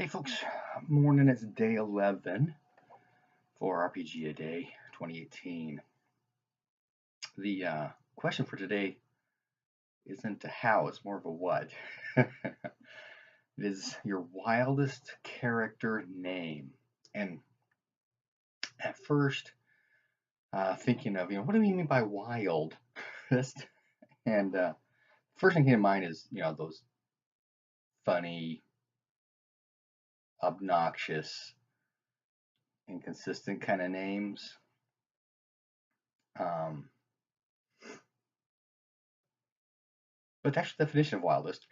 Hey folks, morning. It's day 11 for RPG A Day 2018. The question for today isn't a how, it's more of a what. It is your wildest character name. And at first, thinking of, what do we mean by wild? and first thing came to mind is, those funny, obnoxious, inconsistent kind of names. But that's the definition of wildest.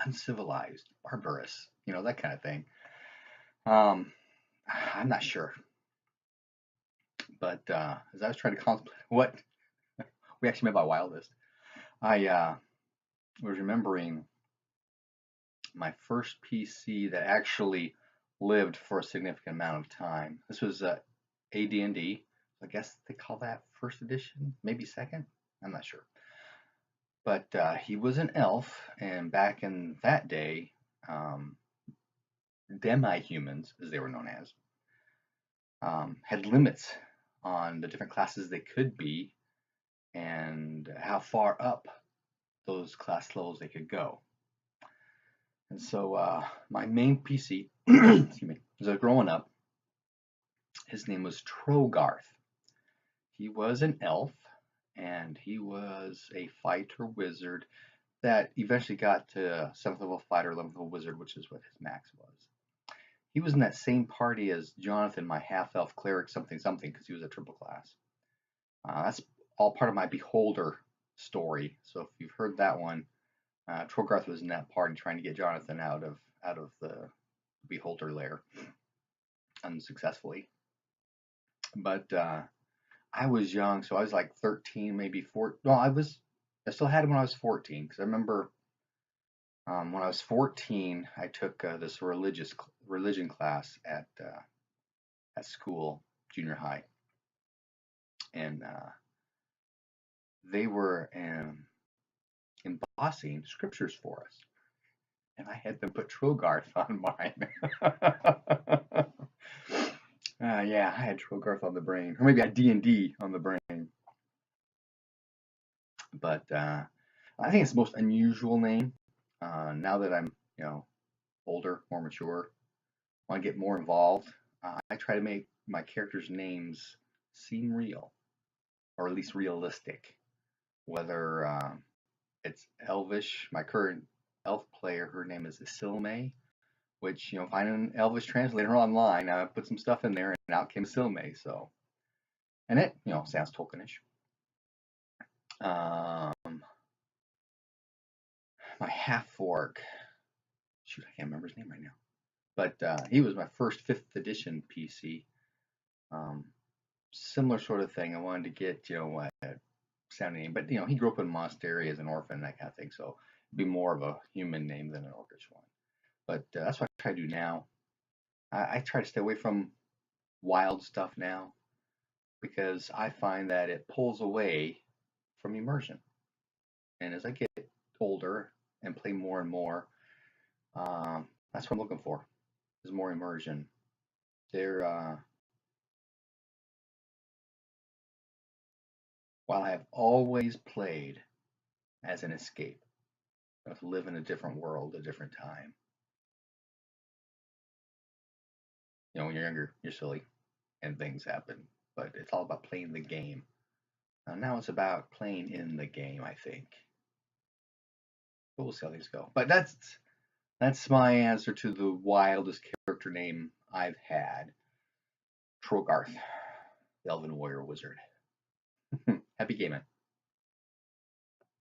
Uncivilized, barbarous, that kind of thing. I'm not sure. But as I was trying to contemplate what we actually meant by wildest, I was remembering my first PC that actually lived for a significant amount of time. This was AD&D. I guess they call that first edition, maybe second. I'm not sure. But he was an elf, and back in that day, demi-humans, as they were known as, had limits on the different classes they could be and how far up those class levels they could go. And so my main PC, excuse me, as I was growing up, his name was Trogarth. He was an elf, and he was a fighter wizard that eventually got to 7th level fighter, 11th level wizard, which is what his max was. He was in that same party as Jonathan, my half-elf cleric something something, because he was a triple class. That's all part of my Beholder story. So if you've heard that one, Trogarth was in that party trying to get Jonathan out of the Beholder lair unsuccessfully. But I was young, so I was like 13, maybe 14. No, I still had him when I was 14, because I remember when I was 14, I took this religion class at school, junior high, and they were embossing scriptures for us, and I had them put Trogarth on mine. Yeah, I had Trogarth on the brain, or maybe I had D&D on the brain. But I think it's the most unusual name. Now that I'm, older, more mature, want to get more involved, I try to make my characters' names seem real, or at least realistic. Whether it's Elvish, my current elf player, her name is Isilme, which, find an Elvish translator online, I put some stuff in there, and out came Isilme. So, and it, sounds Tolkienish. My half-orc, shoot, I can't remember his name right now, but he was my first 5th edition PC. Similar sort of thing. I wanted to get, a sounding name, but he grew up in a monastery as an orphan, that kind of thing, so it'd be more of a human name than an orcish one. But that's what I try to do now. I try to stay away from wild stuff now, because I find that it pulls away from immersion. And as I get older and play more and more, that's what I'm looking for, is more immersion. While I have always played as an escape, to live in a different world, a different time. When you're younger, you're silly and things happen, but it's all about playing the game. Now it's about playing in the game, I think. But we'll see how things go. But that's my answer to the wildest character name I've had. Trogarth, the Elven Warrior Wizard. Happy gaming.